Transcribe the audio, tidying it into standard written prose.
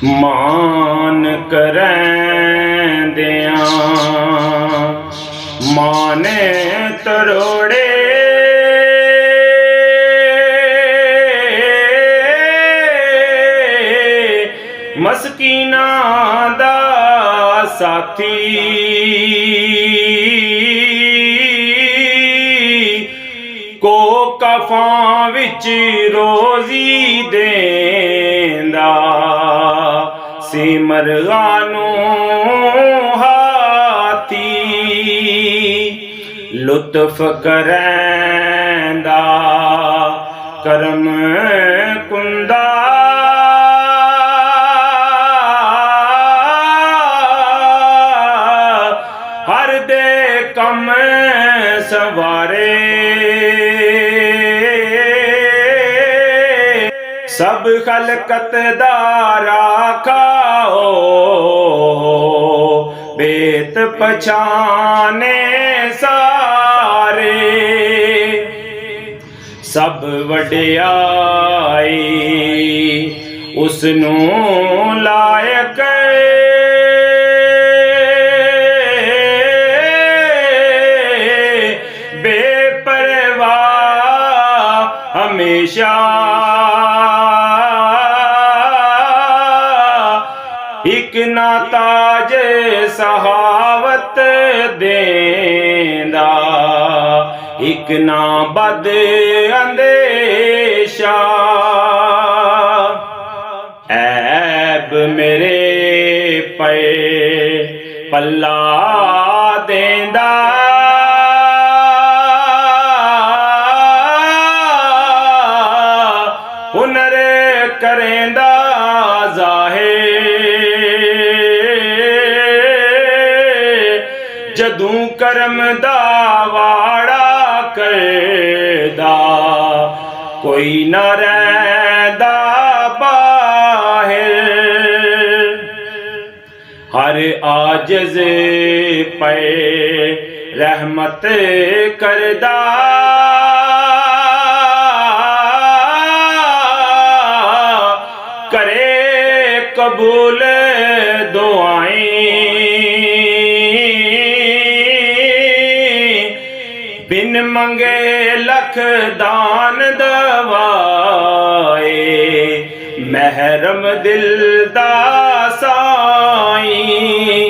मान करैंदियां माने तरोड़े मस्कीना दा साथी को कफां विच रोज़ी देंदा सिमरगा नूं हाथी लुत्फ करैंदा करम कुंदा हर दे कम सवारे सब खलकत दा राखाओ बेत पछाने सारे सब वडियाई उसनूं लायक बेपरवाह हमेशा एक ना ताज सहावत देंदा एक ना बद अंदेशा ऐब मेरे पे पल्ला देंदा हुनर करेंदा जदूं करम दा वाड़ा करदा कोई ना रैंदा बाहिर हर आजिज़ पे रहमत करदा करे कबूल दुआएं बिन मंगे लख दान दवाए महरम दिल दा साईं।